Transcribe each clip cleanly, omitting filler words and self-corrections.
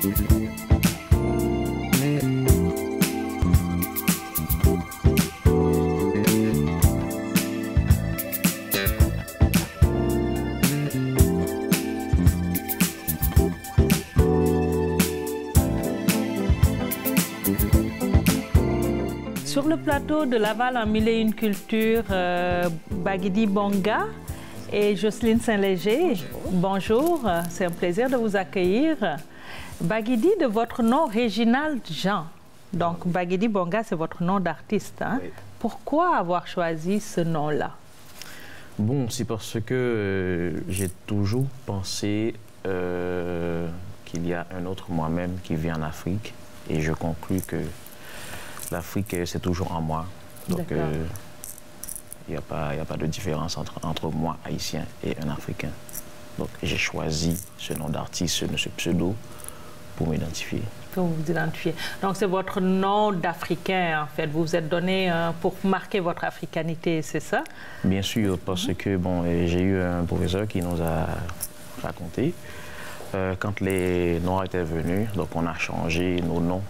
Sur le plateau de Laval en Mille et une cultures, Baguidi Bonga et Jocelyne Saint-Léger. Bonjour, c'est un plaisir de vous accueillir. Baguidi, de votre nom Réginald Jean. Donc Baguidi Bonga, c'est votre nom d'artiste. Hein? Oui. Pourquoi avoir choisi ce nom-là? Bon, c'est parce que j'ai toujours pensé qu'il y a un autre moi-même qui vit en Afrique et je conclus que l'Afrique, c'est toujours en moi. Donc, il n'y a pas de différence entre moi, haïtien, et un Africain. Donc, j'ai choisi ce nom d'artiste, ce pseudo, pour m'identifier. Pour vous identifier. Donc, c'est votre nom d'Africain, en fait. Vous vous êtes donné pour marquer votre africanité, c'est ça? Bien sûr, parce que, bon, j'ai eu un professeur qui nous a raconté, quand les Noirs étaient venus, donc on a changé nos noms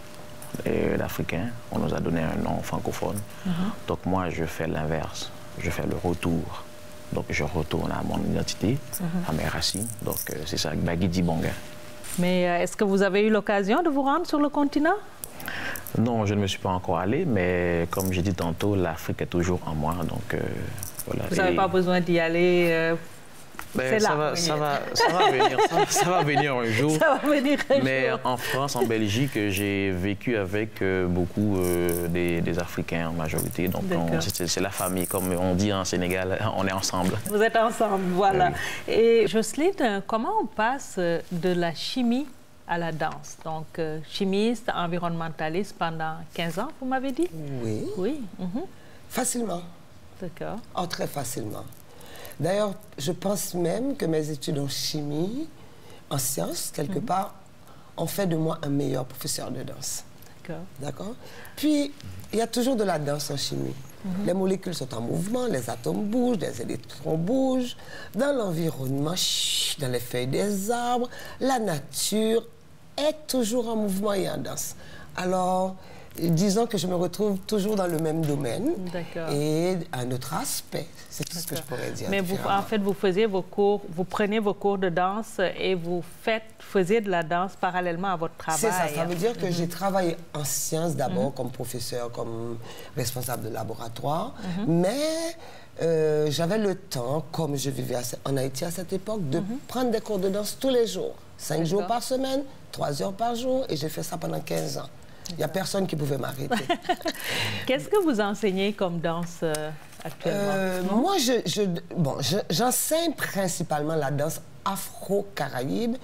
d'Africains, on nous a donné un nom francophone. Donc moi, je fais l'inverse, je fais le retour. Donc je retourne à mon identité, à mes racines. Donc c'est ça, Baguidi Bonga. Mais est-ce que vous avez eu l'occasion de vous rendre sur le continent? Non, je ne me suis pas encore allé, mais comme j'ai dit tantôt, l'Afrique est toujours en moi. Donc voilà. Vous n'avez pas besoin d'y aller ben, ça va venir un jour. Ça va venir un jour. Mais en France, en Belgique, j'ai vécu avec beaucoup des Africains en majorité. Donc c'est la famille, comme on dit en Sénégal, on est ensemble. Vous êtes ensemble, voilà. Oui. Et Jocelyne, comment on passe de la chimie à la danse? Donc chimiste, environnementaliste pendant 15 ans, vous m'avez dit? Oui. Oui. Facilement. D'accord. Oh, très facilement. D'ailleurs, je pense même que mes études en chimie, en sciences, quelque part, ont fait de moi un meilleur professeur de danse. D'accord. D'accord? Puis, il y a toujours de la danse en chimie. Les molécules sont en mouvement, les atomes bougent, les électrons bougent. Dans l'environnement, dans les feuilles des arbres, la nature est toujours en mouvement et en danse. Alors, disons que je me retrouve toujours dans le même domaine et un autre aspect. C'est tout ce que je pourrais dire. Mais vous, en fait, vous faisiez vos cours, vous prenez vos cours de danse et vous faisiez de la danse parallèlement à votre travail. C'est ça. Ça veut dire que j'ai travaillé en sciences d'abord comme professeur, comme responsable de laboratoire, mais j'avais le temps, comme je vivais en Haïti à cette époque, de prendre des cours de danse tous les jours. 5 jours par semaine, 3 heures par jour, et j'ai fait ça pendant 15 ans. Il n'y a personne qui pouvait m'arrêter. Qu'est-ce que vous enseignez comme danse actuellement? Moi, j'enseigne principalement la danse afro-caraïbe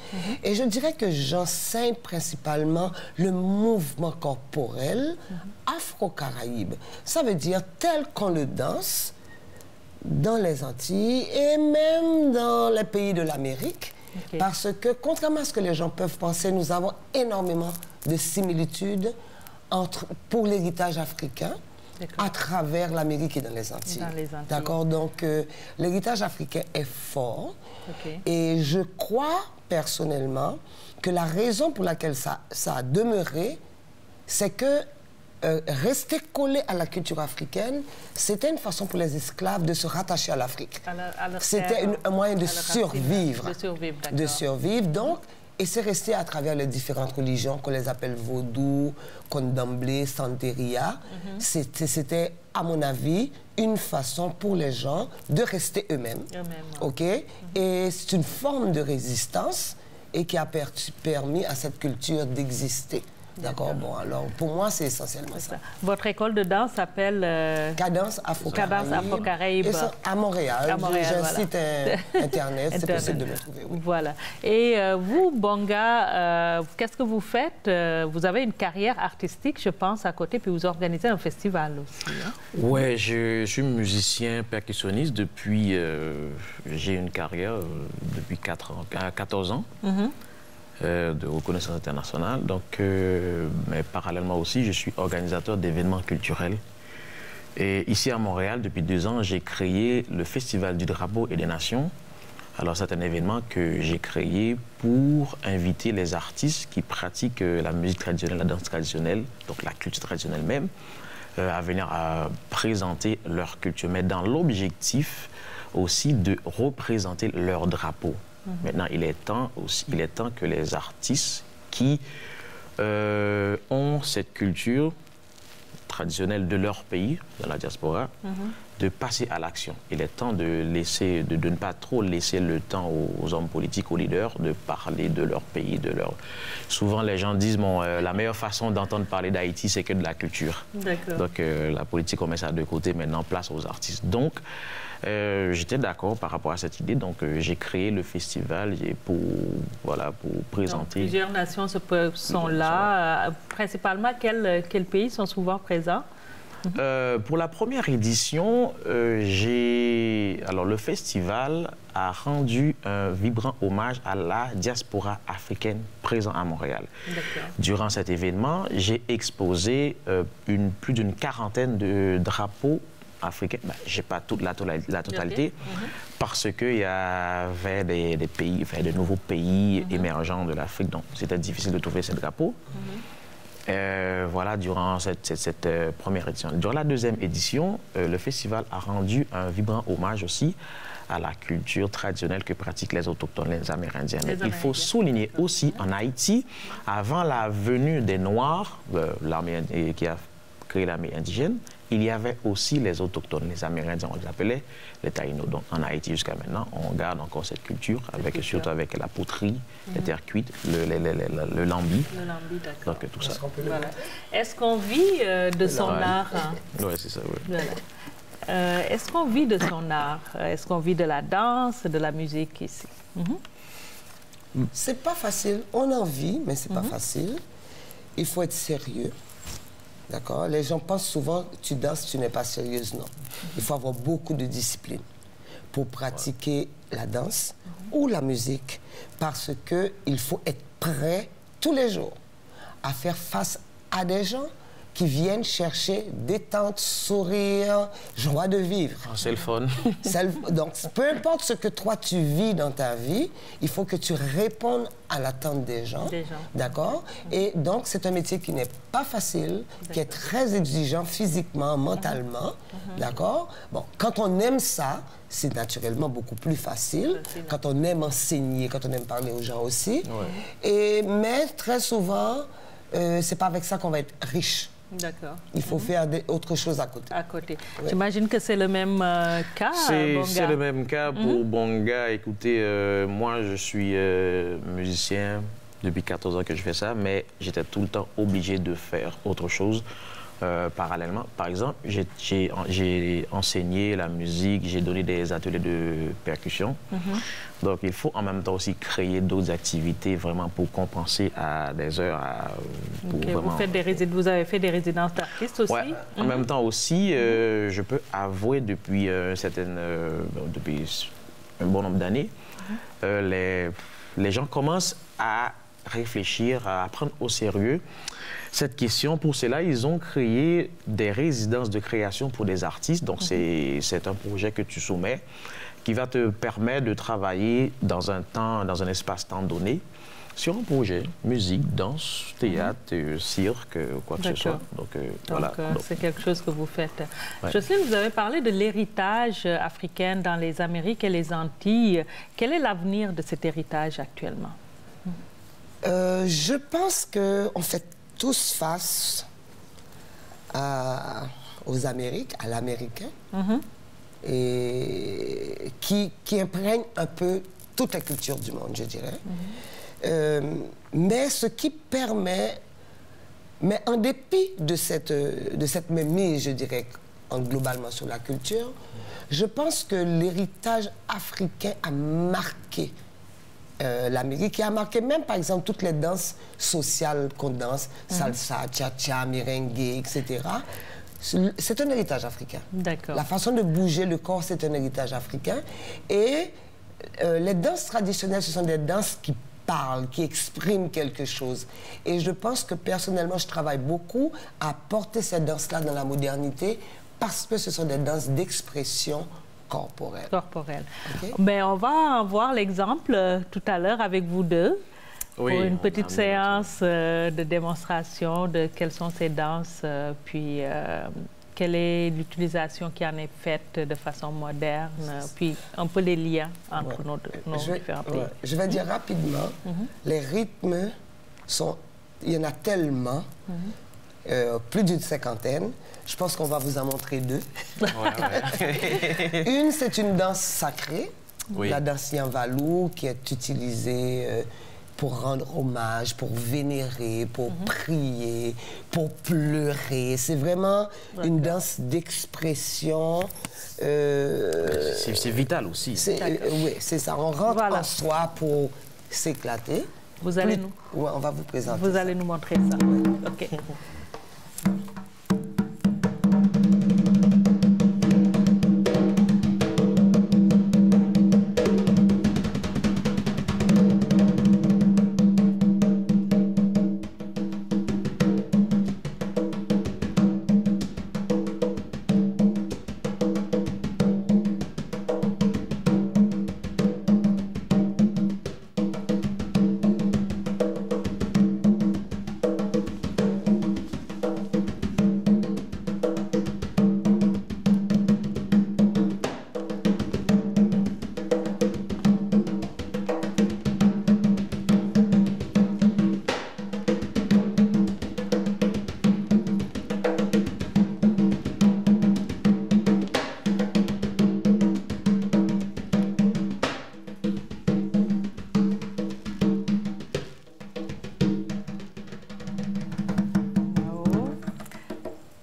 et je dirais que j'enseigne principalement le mouvement corporel afro-caraïbe. Ça veut dire tel qu'on le danse dans les Antilles et même dans les pays de l'Amérique. Parce que, contrairement à ce que les gens peuvent penser, nous avons énormément de similitudes pour l'héritage africain à travers l'Amérique et dans les Antilles. D'accord? Donc, l'héritage africain est fort. Et je crois, personnellement, que la raison pour laquelle ça a demeuré, c'est que rester collé à la culture africaine, c'était une façon pour les esclaves de se rattacher à l'Afrique. C'était un moyen de survivre. De survivre, donc, et c'est resté à travers les différentes religions, qu'on les appelle vaudou, condomblé, santeria. C'était, à mon avis, une façon pour les gens de rester eux-mêmes. OK? Et c'est une forme de résistance et qui a permis à cette culture d'exister. D'accord, bon, alors pour moi, c'est essentiellement ça. Votre école de danse s'appelle Cadence Afro-Caraïbe. À Montréal. J'ai un site internet, c'est possible de me trouver. Oui. Voilà. Et vous, Bonga, qu'est-ce que vous faites? Vous avez une carrière artistique, je pense, à côté, puis vous organisez un festival aussi. Hein? Oui, je suis musicien percussionniste depuis... j'ai une carrière depuis 14 ans. De reconnaissance internationale. Donc, mais parallèlement aussi, je suis organisateur d'événements culturels. Et ici à Montréal, depuis 2 ans, j'ai créé le Festival du Drapeau et des Nations Alors, c'est un événement que j'ai créé pour inviter les artistes qui pratiquent la musique traditionnelle, la danse traditionnelle, donc la culture traditionnelle même, à venir à présenter leur culture, mais dans l'objectif aussi de représenter leur drapeau. Maintenant, il est temps que les artistes qui ont cette culture traditionnelle de leur pays, dans la diaspora, de passer à l'action. Il est temps de ne pas trop laisser le temps aux hommes politiques, aux leaders, de parler de leur pays, de leur... Souvent, les gens disent, bon, la meilleure façon d'entendre parler d'Haïti, c'est que de la culture. Donc, la politique, on met ça de côté, maintenant, place aux artistes. Donc, j'étais d'accord par rapport à cette idée, donc j'ai créé le festival pour présenter... Donc, plusieurs nations sont là. Principalement, quels pays sont souvent présents? Pour la première édition, le festival a rendu un vibrant hommage à la diaspora africaine présente à Montréal. Durant cet événement, j'ai exposé plus d'une quarantaine de drapeaux africains. Je n'ai pas toute la totalité, parce qu'il y avait des pays, de nouveaux pays émergents de l'Afrique, donc c'était difficile de trouver ces drapeaux. Durant cette première édition. Durant la deuxième édition, le festival a rendu un vibrant hommage aussi à la culture traditionnelle que pratiquent les Autochtones, les Amérindiens. Il faut souligner aussi, en Haïti, avant la venue des Noirs, l'armée qui a créé l'armée indigène, il y avait aussi les Autochtones, les Amérindiens, on les appelait les Taïnos. Donc en Haïti jusqu'à maintenant, on garde encore cette culture, surtout avec la poterie, les terres cuites, le lambi. Le lambi, d'accord. Donc tout ça. Est-ce qu'on vit de son art? Oui, c'est ça, oui. Est-ce qu'on vit de son art? Est-ce qu'on vit de la danse, de la musique ici? C'est pas facile. On en vit, mais c'est pas facile. Il faut être sérieux. D'accord? Les gens pensent souvent que tu danses, tu n'es pas sérieuse. Non. Il faut avoir beaucoup de discipline pour pratiquer la danse ou la musique, parce qu'il faut être prêt tous les jours à faire face à des gens qui viennent chercher détente, sourire, joie de vivre. C'est le fun. Donc, peu importe ce que toi tu vis dans ta vie, il faut que tu répondes à l'attente des gens. D'accord? Et donc, c'est un métier qui n'est pas facile, qui est très exigeant physiquement, mentalement. D'accord? Bon, quand on aime ça, c'est naturellement beaucoup plus facile. Quand on aime enseigner, quand on aime parler aux gens aussi. Mais très souvent, c'est pas avec ça qu'on va être riche. D'accord. Il faut faire autre chose à côté. J'imagine que c'est le même cas, Bonga. C'est le même cas pour Bonga. Écoutez, moi, je suis musicien depuis 14 ans que je fais ça, mais j'étais tout le temps obligé de faire autre chose parallèlement. Par exemple, j'ai enseigné la musique, j'ai donné des ateliers de percussion. Donc, il faut en même temps aussi créer d'autres activités vraiment pour compenser à des heures. Vous avez fait des résidences d'artistes aussi? En même temps aussi, je peux avouer depuis un bon nombre d'années, les gens commencent à réfléchir, à prendre au sérieux cette question. Pour cela, ils ont créé des résidences de création pour des artistes. Donc, c'est un projet que tu soumets qui va te permettre de travailler dans un espace-temps donné sur un projet, musique, danse, théâtre, cirque, quoi que ce soit. Donc, c'est quelque chose que vous faites. Jocelyne, vous avez parlé de l'héritage africain dans les Amériques et les Antilles. Quel est l'avenir de cet héritage actuellement? Je pense qu'on fait tous face aux Amériques, à l'américain, et qui imprègne un peu toute la culture du monde, je dirais. Mais ce qui permet, mais en dépit de cette mainmise, je dirais, globalement sur la culture, je pense que l'héritage africain a marqué l'Amérique, qui a marqué même, par exemple, toutes les danses sociales qu'on danse, salsa, cha-cha, merengue, etc. C'est un héritage africain. La façon de bouger le corps, c'est un héritage africain. Et les danses traditionnelles, ce sont des danses qui parlent, qui expriment quelque chose. Et je pense que, personnellement, je travaille beaucoup à porter ces danses-là dans la modernité, parce que ce sont des danses d'expression corporelle. Corporelle. Okay? Ben, on va en voir l'exemple tout à l'heure avec vous deux. Oui, pour une on petite a séance de démonstration de quelles sont ces danses, puis quelle est l'utilisation qui en est faite de façon moderne, puis un peu les liens entre nos différents pays. Je vais dire rapidement, les rythmes sont... Il y en a tellement, plus d'une cinquantaine. Je pense qu'on va vous en montrer deux. Une, c'est une danse sacrée, la danse Yanvalou, qui est utilisée pour rendre hommage, pour vénérer, pour prier, pour pleurer. C'est vraiment une danse d'expression. C'est vital aussi. Oui, c'est ça. On rentre en soi pour s'éclater. Vous allez nous... Ouais, on va vous présenter Vous ça. allez nous montrer ça. OK.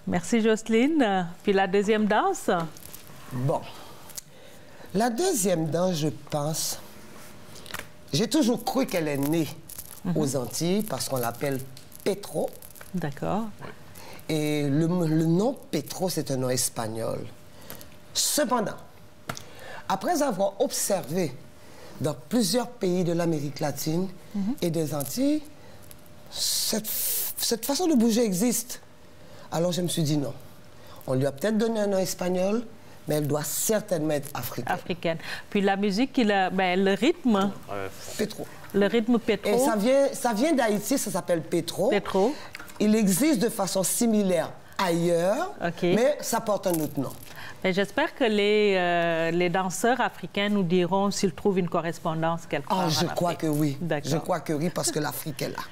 Merci Jocelyne. Puis la deuxième danse? Bon. La deuxième danse, je pense... J'ai toujours cru qu'elle est née aux Antilles parce qu'on l'appelle Petro. D'accord. Et le nom Petro, c'est un nom espagnol. Cependant, après avoir observé dans plusieurs pays de l'Amérique latine et des Antilles, cette façon de bouger existe. Alors je me suis dit non. On lui a peut-être donné un nom espagnol, mais elle doit certainement être africaine. Africaine. Puis la musique, le rythme. Petro. Le rythme Petro. Et ça vient d'Haïti, ça s'appelle Petro. Petro. Il existe de façon similaire ailleurs, mais ça porte un autre nom. J'espère que les danseurs africains nous diront s'ils trouvent une correspondance quelque part. Ah, je crois que oui. Je crois que oui, parce que l'Afrique est là.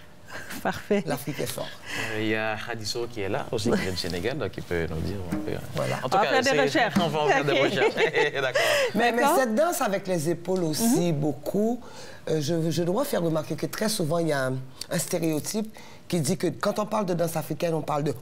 Parfait. L'Afrique est forte. Il y a Hadisso qui est là, aussi qui vient du Sénégal, donc il peut nous dire un peu. Voilà. En tout cas, on va faire des recherches. On va faire des recherches. D'accord. Mais cette danse avec les épaules aussi, beaucoup, je dois faire remarquer que très souvent, il y a un stéréotype qui dit que quand on parle de danse africaine, on parle de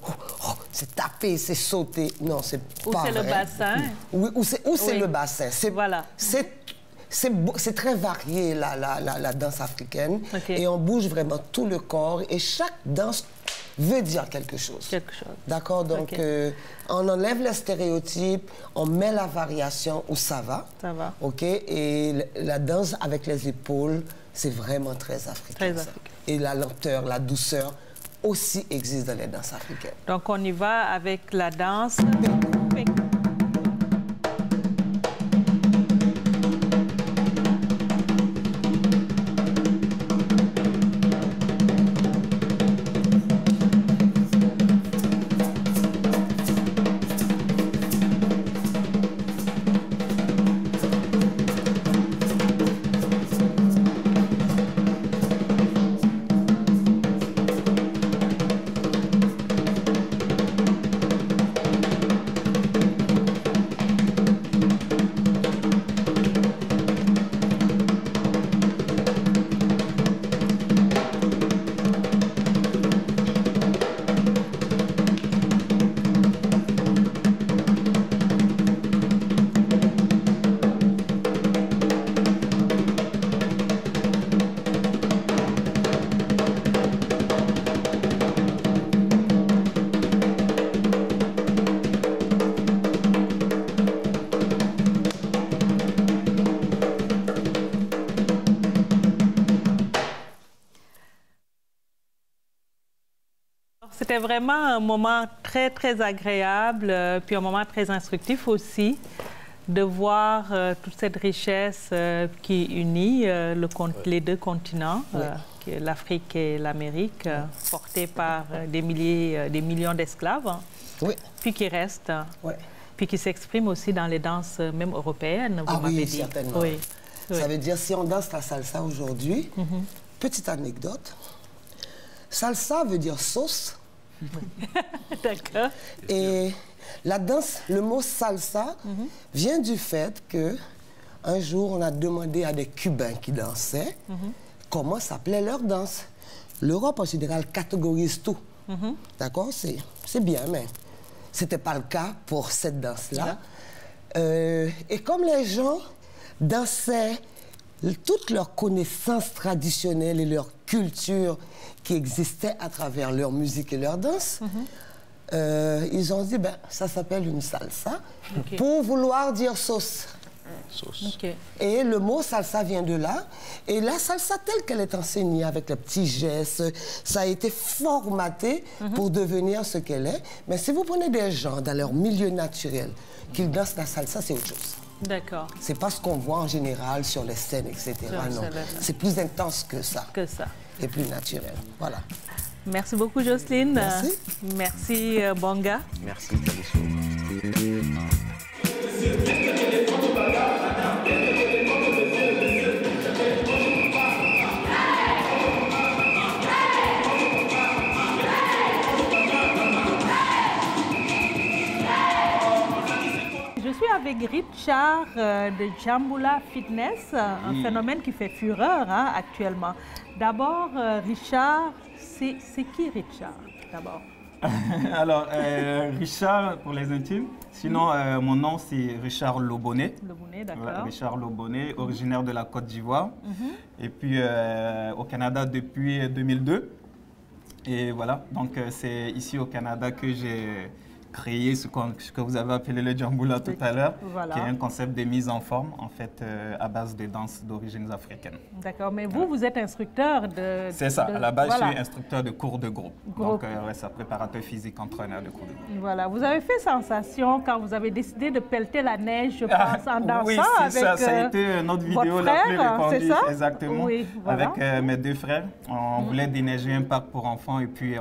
c'est taper, c'est sauter. Non, c'est pas vrai. Ou c'est le bassin. Oui, ou c'est le bassin. Voilà. C'est très varié, la danse africaine. Et on bouge vraiment tout le corps. Et chaque danse veut dire quelque chose. D'accord? Donc, on enlève les stéréotypes, on met la variation où ça va. Ça va. OK? Et la danse avec les épaules, c'est vraiment très africain. Très africain. Et la lenteur, la douceur aussi existe dans les danses africaines. Donc, on y va avec la danse... C'était vraiment un moment très, très agréable, puis un moment très instructif aussi. de voir toute cette richesse qui unit les deux continents, l'Afrique et l'Amérique, portés par des millions d'esclaves, puis qui restent, puis qui s'expriment aussi dans les danses même européennes, vous m'avez dit. Certainement. Oui. Ça veut dire, si on danse la salsa aujourd'hui, petite anecdote, salsa veut dire sauce. D'accord. Et la danse, le mot salsa vient du fait que un jour, on a demandé à des Cubains qui dansaient comment s'appelait leur danse. L'Europe en général catégorise tout. D'accord? C'est bien, mais ce n'était pas le cas pour cette danse-là. Et comme les gens dansaient toutes leurs connaissances traditionnelles et leur culture qui existait à travers leur musique et leur danse, ils ont dit, ben, ça s'appelle une salsa, pour vouloir dire sauce. Et le mot salsa vient de là. Et la salsa telle qu'elle est enseignée avec les petits gestes, ça a été formaté pour devenir ce qu'elle est. Mais si vous prenez des gens dans leur milieu naturel, qu'ils dansent la salsa, c'est autre chose. D'accord. C'est pas ce qu'on voit en général sur les scènes, etc. Non, c'est plus intense que ça. Et plus naturel. Voilà. Merci beaucoup, Jocelyne. Merci. Merci, Bonga. Merci, Talisso. Je suis avec Richard de Djamboula Fitness, un phénomène qui fait fureur actuellement. D'abord, Richard, c'est qui Richard d'abord? Alors, Richard pour les intimes. Sinon, mon nom c'est Richard Lobonnet. Lobonnet, d'accord. Voilà, Richard Lobonnet, originaire de la Côte d'Ivoire. Et puis au Canada depuis 2002. Et voilà, donc c'est ici au Canada que j'ai créé ce que vous avez appelé le Djamboula tout à l'heure, qui est un concept de mise en forme, en fait, à base de danses d'origine africaine. D'accord, mais vous êtes instructeur de... C'est ça, à la base, je suis instructeur de cours de groupe. Donc, c'est préparateur physique, entraîneur de cours de groupe. Voilà, vous avez fait sensation quand vous avez décidé de pelleter la neige, je pense, en dansant oui, avec ça a été notre vidéo la plus répandue, ça? Exactement, oui, voilà. Avec mes deux frères. On voulait déneiger un parc pour enfants et puis...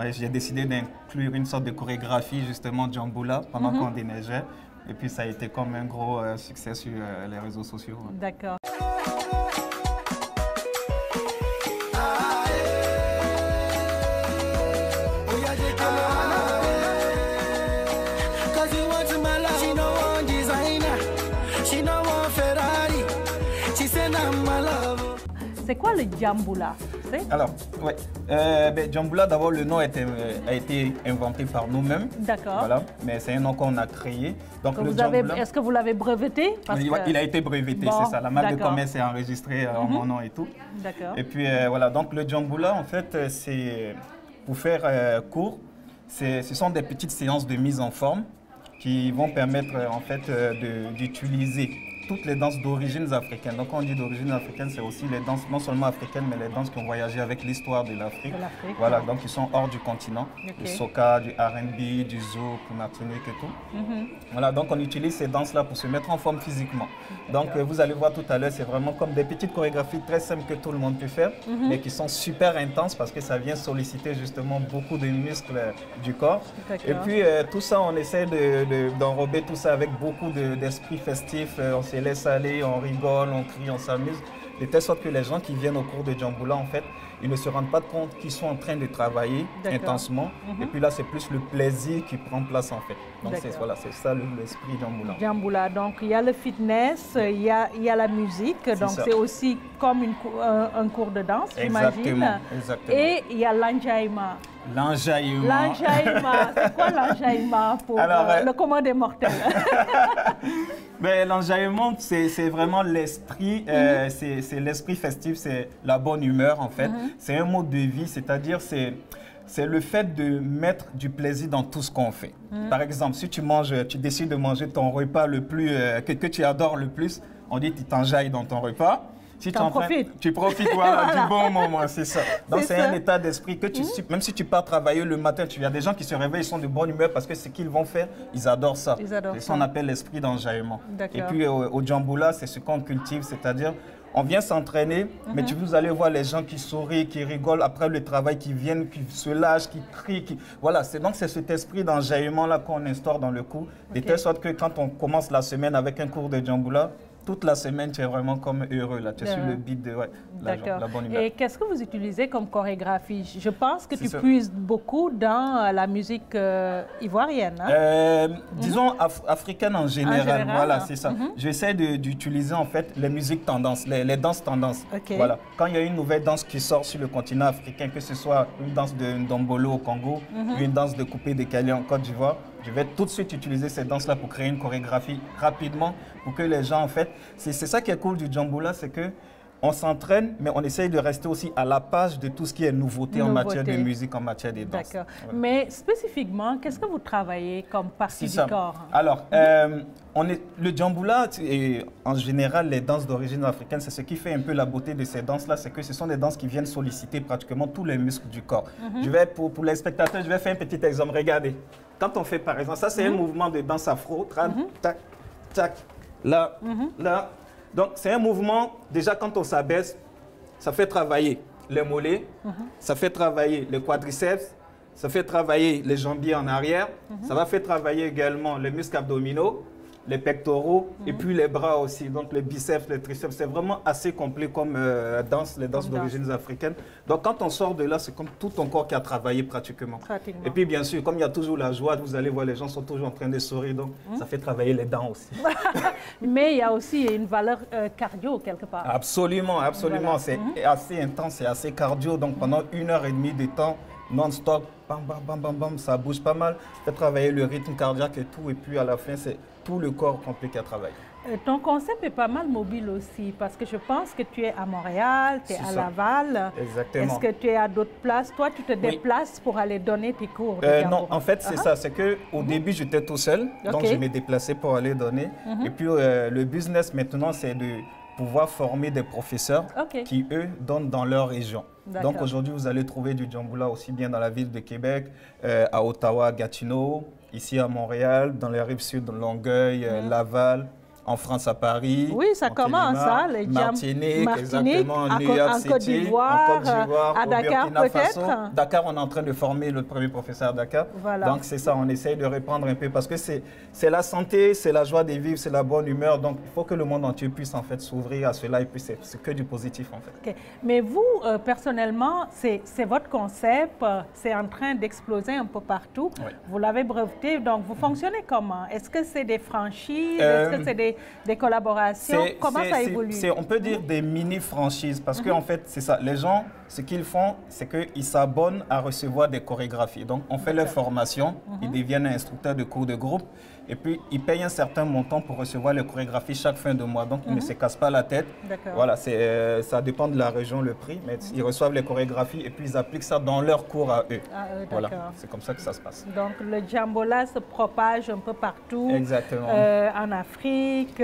j'ai décidé d'inclure une sorte de chorégraphie, justement, Djamboula, pendant qu'on déneigeait. Et puis, ça a été comme un gros succès sur les réseaux sociaux. D'accord. C'est quoi le Djamboula? Alors, oui. Djamboula, d'abord, le nom a été inventé par nous-mêmes. D'accord. Voilà, mais c'est un nom qu'on a créé. Donc, est-ce que vous l'avez breveté? Il a été breveté, bon, c'est ça. La marque de commerce est enregistrée en mon nom et tout. D'accord. Et puis, voilà, donc le Djamboula, en fait, c'est, pour faire court, ce sont des petites séances de mise en forme qui vont permettre, en fait, d'utiliser toutes les danses d'origine africaine. Donc, quand on dit d'origine africaine, c'est aussi les danses non seulement africaines, mais les danses qui ont voyagé avec l'histoire de l'Afrique. Voilà, donc ils sont hors du continent. Du soca, du R&B, du zouk, Martinique et tout. Voilà, donc on utilise ces danses-là pour se mettre en forme physiquement. Donc, vous allez voir tout à l'heure, c'est vraiment comme des petites chorégraphies très simples que tout le monde peut faire, mais qui sont super intenses parce que ça vient solliciter justement beaucoup de muscles du corps. Et puis, tout ça, on essaie d'enrober tout ça avec beaucoup d'esprit festif. On se laisse aller, on rigole, on crie, on s'amuse, de telle sorte que les gens qui viennent au cours de Djamboula, en fait, ils ne se rendent pas compte qu'ils sont en train de travailler intensement. Et puis là, c'est plus le plaisir qui prend place, en fait. Donc c'est ça l'esprit Djamboula. Djamboula, donc il y a le fitness, il y a la musique, donc c'est aussi comme un cours de danse, j'imagine. Exactement. Et il y a l'enjaillement. L'enjaillement. L'enjaillement, c'est quoi l'enjaillement pour le commun des mortels? L'enjaillement, c'est vraiment l'esprit, c'est l'esprit festif, c'est la bonne humeur en fait. C'est un mode de vie, c'est-à-dire c'est le fait de mettre du plaisir dans tout ce qu'on fait. Par exemple, si tu décides de manger ton repas le plus, que tu adores le plus, on dit que tu t'enjailles dans ton repas. Si tu profites voilà, du bon moment, c'est ça. Donc c'est un état d'esprit que même si tu pars travailler le matin, il y a des gens qui se réveillent, ils sont de bonne humeur parce que ce qu'ils vont faire, ils adorent ça. C'est ce qu'on appelle l'esprit d'enjaillement. Et puis au Djamboula, c'est ce qu'on cultive, c'est-à-dire on vient s'entraîner, mais vous allez voir les gens qui sourient, qui rigolent après le travail, qui viennent, qui se lâchent, qui crient. Voilà, donc c'est cet esprit d'enjaillement-là qu'on instaure dans le cours, de telle sorte que quand on commence la semaine avec un cours de Djamboula, toute la semaine, tu es vraiment comme heureux, là. Tu es sur le beat de la bonne humeur. Et qu'est-ce que vous utilisez comme chorégraphie? Je pense que tu puises beaucoup dans la musique ivoirienne. Hein? Disons africaine en général. Voilà, c'est ça. J'essaie d'utiliser en fait les musiques tendances, les danses tendances. Voilà. Quand il y a une nouvelle danse qui sort sur le continent africain, que ce soit une danse de Ndombolo au Congo, ou une danse de coupé décalé en Côte d'Ivoire, je vais tout de suite utiliser ces danses-là pour créer une chorégraphie rapidement, pour que les gens, en fait, c'est ça qui est cool du Djamboula, c'est que on s'entraîne, mais on essaye de rester aussi à la page de tout ce qui est nouveauté en matière de musique, en matière de danse. D'accord. Voilà. Mais spécifiquement, qu'est-ce que vous travaillez comme partie du corps? Alors, le Djamboula, et en général, les danses d'origine africaine, c'est ce qui fait un peu la beauté de ces danses-là, c'est que ce sont des danses qui viennent solliciter pratiquement tous les muscles du corps. Je vais, pour les spectateurs, je vais faire un petit exemple. Regardez. Quand on fait, par exemple, ça, c'est un mouvement de danse afro. Tac, tac, là, là. Donc, c'est un mouvement, déjà, quand on s'abaisse, ça fait travailler les mollets, ça fait travailler les quadriceps, ça fait travailler les jambiers en arrière, ça va faire travailler également les muscles abdominaux, les pectoraux et puis les bras aussi, donc les biceps, les triceps. C'est vraiment assez complet comme danse, les danses d'origine africaine. Donc quand on sort de là, c'est comme tout ton corps qui a travaillé pratiquement. Et puis bien sûr, comme il y a toujours la joie, vous allez voir, les gens sont toujours en train de sourire, donc ça fait travailler les dents aussi. Mais il y a aussi une valeur cardio quelque part. Absolument, absolument. C'est assez intense, c'est assez cardio. Donc pendant 1h30 de temps, non-stop, bam, bam, bam, bam, bam, ça bouge pas mal. Ça fait travailler le rythme cardiaque et tout. Et puis à la fin, c'est tout le corps complet qui a travaillé. Ton concept est pas mal mobile aussi, parce que je pense que tu es à Montréal, tu es à Laval. Exactement. Est-ce que tu es à d'autres places? Toi, tu te déplaces pour aller donner tes cours? Non, en fait, c'est ça. C'est qu'au début, j'étais tout seul. Donc, je me déplaçais pour aller donner. Et puis, le business maintenant, c'est de pouvoir former des professeurs qui, eux, donnent dans leur région. Donc, aujourd'hui, vous allez trouver du Djamboula aussi bien dans la ville de Québec, à Ottawa, à Gatineau, ici à Montréal, dans les rives sud, Longueuil, Laval, en France à Paris. Oui, ça commence, hein, les Martinique, exactement, New York City, en Côte d'Ivoire, à Dakar peut-être. Dakar, on est en train de former le premier professeur à Dakar. Voilà. Donc c'est ça, on essaye de répandre un peu parce que c'est la santé, c'est la joie de vivre, c'est la bonne humeur. Donc il faut que le monde entier puisse en fait s'ouvrir à cela et puis c'est que du positif en fait. Mais vous, personnellement, c'est votre concept, c'est en train d'exploser un peu partout. Vous l'avez breveté, donc vous fonctionnez comment? Est-ce que c'est des franchises? Est-ce que c'est des collaborations? Comment ça évolue? On peut dire des mini-franchises parce qu'en fait, c'est ça. Les gens, ce qu'ils font, c'est qu'ils s'abonnent à recevoir des chorégraphies. Donc, on fait leur formation, ils deviennent instructeurs de cours de groupe et puis ils payent un certain montant pour recevoir les chorégraphies chaque fin de mois. Donc, ils ne se cassent pas la tête. Voilà, ça dépend de la région, le prix, mais ils reçoivent les chorégraphies et puis ils appliquent ça dans leurs cours à eux. Voilà, c'est comme ça que ça se passe. Donc, le Djamboula se propage un peu partout. Exactement. En Afrique,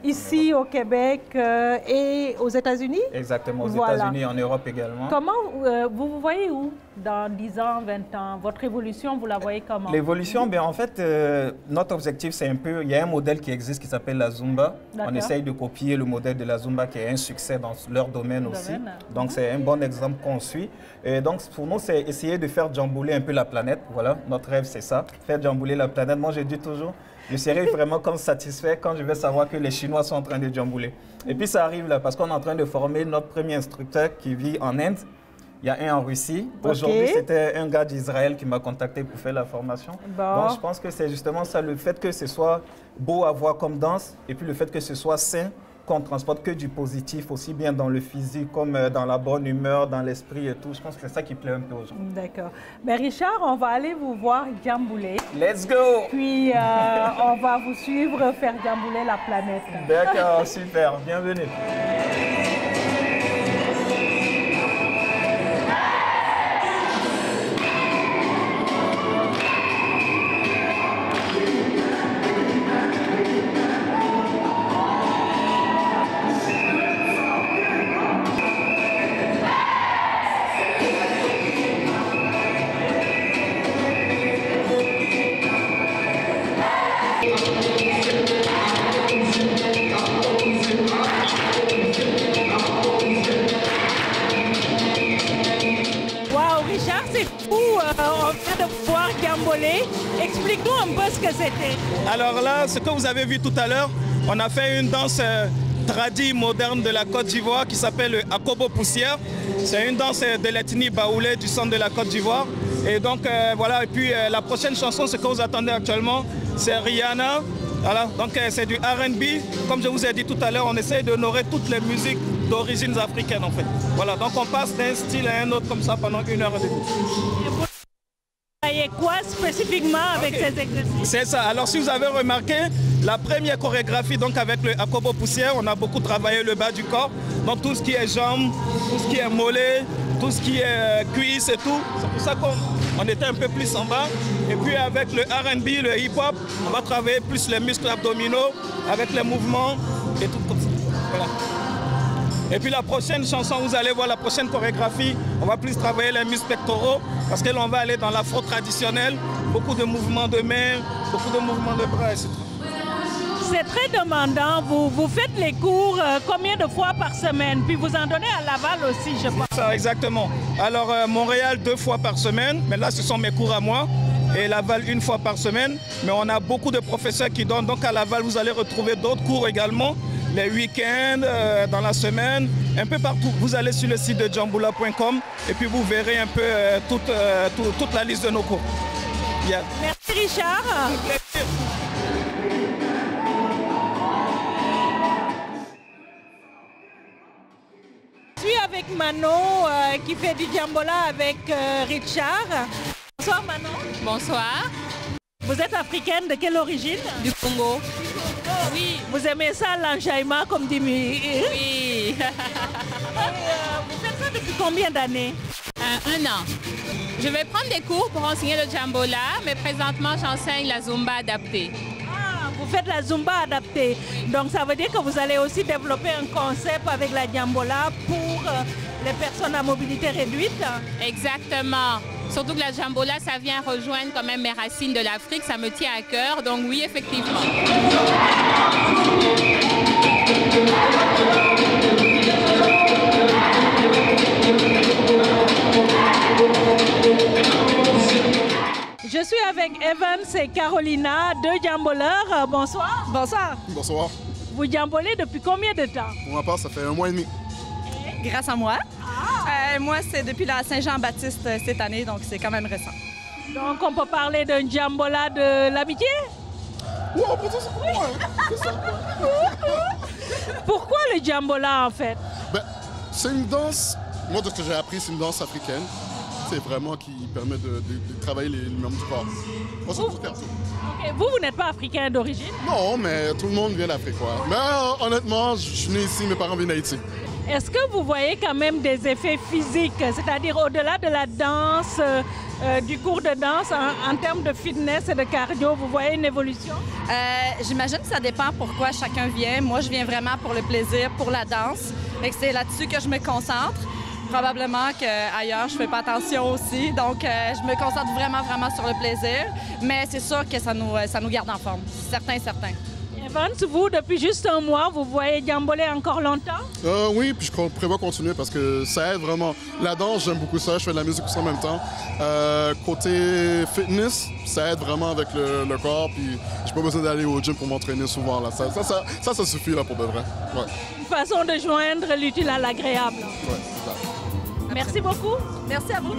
ici au Québec et aux États-Unis? Exactement, aux États-Unis et en Europe également. Comment vous voyez où dans 10 ans, 20 ans? Votre évolution, vous la voyez comment? L'évolution, bien en fait, notre objectif, c'est un peu, il y a un modèle qui existe qui s'appelle la Zumba. On essaye de copier le modèle de la Zumba qui est un succès dans leur domaine aussi. Donc, c'est un bon exemple qu'on suit. Et donc, pour nous, c'est essayer de faire djambouler un peu la planète. Voilà, notre rêve, c'est ça, faire djambouler la planète. Moi, je dis toujours, je serai vraiment comme satisfait quand je vais savoir que les Chinois sont en train de djambouler. Et puis, ça arrive là, parce qu'on est en train de former notre premier instructeur qui vit en Inde. Il y a un en Russie. Aujourd'hui, c'était un gars d'Israël qui m'a contacté pour faire la formation. Donc, je pense que c'est justement ça, le fait que ce soit beau à voir comme danse et puis le fait que ce soit sain, qu'on ne transporte que du positif, aussi bien dans le physique comme dans la bonne humeur, dans l'esprit et tout. Je pense que c'est ça qui plaît un peu aux gens. D'accord. Mais Richard, on va aller vous voir djambouler. Let's go! Puis, on va vous suivre faire djambouler la planète. D'accord, super. Bienvenue. Richard, c'est fou, on vient de voir Diambolé. Explique-nous un peu ce que c'était. Alors là, ce que vous avez vu tout à l'heure, on a fait une danse tradie moderne de la Côte d'Ivoire qui s'appelle le Akobo Poussière. C'est une danse de l'ethnie baoulé du centre de la Côte d'Ivoire. Et donc voilà, et puis la prochaine chanson, ce que vous attendez actuellement, c'est Rihanna. Voilà, donc c'est du R&B. Comme je vous ai dit tout à l'heure, on essaye d'honorer toutes les musiques d'origine africaine en fait. Voilà, donc on passe d'un style à un autre comme ça pendant 1h30. Vous travaillez quoi spécifiquement avec ces exercices? C'est ça. Alors si vous avez remarqué, la première chorégraphie donc avec le Akobo Poussière, on a beaucoup travaillé le bas du corps. Donc tout ce qui est jambes, tout ce qui est mollets, tout ce qui est cuisses et tout. C'est pour ça qu'on était un peu plus en bas. Et puis avec le R&B, le hip-hop, on va travailler plus les muscles abdominaux avec les mouvements et tout comme ça. Voilà. Et puis la prochaine chanson, vous allez voir la prochaine chorégraphie, on va plus travailler les muscles pectoraux parce que l'on va aller dans l'afro traditionnel, beaucoup de mouvements de mains, beaucoup de mouvements de bras, etc. C'est très demandant. Vous faites les cours combien de fois par semaine? Puis vous en donnez à Laval aussi, je pense. Ça, exactement. Alors Montréal 2 fois par semaine, mais là ce sont mes cours à moi. Et Laval 1 fois par semaine. Mais on a beaucoup de professeurs qui donnent. Donc à Laval, vous allez retrouver d'autres cours également. Les week-ends, dans la semaine, un peu partout. Vous allez sur le site de djamboula.com et puis vous verrez un peu toute la liste de nos cours. Yeah. Merci Richard. Je suis avec Manon qui fait du Djambola avec Richard. Bonsoir Manon. Bonsoir. Vous êtes africaine de quelle origine? Du Congo. Oui. Vous aimez ça, l'enjaillement comme dit Oui. Vous faites ça depuis combien d'années? 1 an. Je vais prendre des cours pour enseigner le Djambola, mais présentement j'enseigne la Zumba adaptée. Ah, vous faites la Zumba adaptée. Donc ça veut dire que vous allez aussi développer un concept avec la Djambola pour les personnes à mobilité réduite? Exactement. Surtout que la Djambola, ça vient rejoindre quand même mes racines de l'Afrique, ça me tient à cœur, donc oui, effectivement. Je suis avec Evans et Carolina, deux djamboleurs. Bonsoir. Bonsoir. Bonsoir. Vous djambolez depuis combien de temps? Pour ma part, ça fait 1 mois et demi. Grâce à moi. Moi, c'est depuis la Saint-Jean-Baptiste cette année, donc c'est quand même récent. Donc, on peut parler d'un djambola de l'amitié? Ouais, on peut dire ça. Ouais, c'est ça. Pourquoi le djambola, en fait? Ben, c'est une danse, moi, de ce que j'ai appris, c'est une danse africaine. C'est vraiment qui permet de travailler les membres du corps. Moi, c'est tout perso. Okay. Vous n'êtes pas africain d'origine? Non, mais tout le monde vient d'Afrique, quoi. Mais honnêtement, je suis né ici, mes parents viennent d'Haïti. Est-ce que vous voyez quand même des effets physiques, c'est-à-dire au-delà de la danse, du cours de danse, en termes de fitness et de cardio, vous voyez une évolution? J'imagine que ça dépend pourquoi chacun vient. Moi, je viens vraiment pour le plaisir, pour la danse. C'est là-dessus que je me concentre. Probablement qu'ailleurs, je ne fais pas attention aussi. Donc, je me concentre vraiment sur le plaisir. Mais c'est sûr que ça nous garde en forme. Certain. Evans, vous, depuis juste 1 mois, vous voyez djamboler encore longtemps? Oui, puis je prévois continuer parce que ça aide vraiment. La danse, j'aime beaucoup ça. Je fais de la musique aussi en même temps. Côté fitness, ça aide vraiment avec le corps. Puis j'ai pas besoin d'aller au gym pour m'entraîner souvent. Là. Ça suffit là, pour de vrai. Ouais. Une façon de joindre l'utile à l'agréable. Ouais, c'est ça. Merci beaucoup. Merci à vous.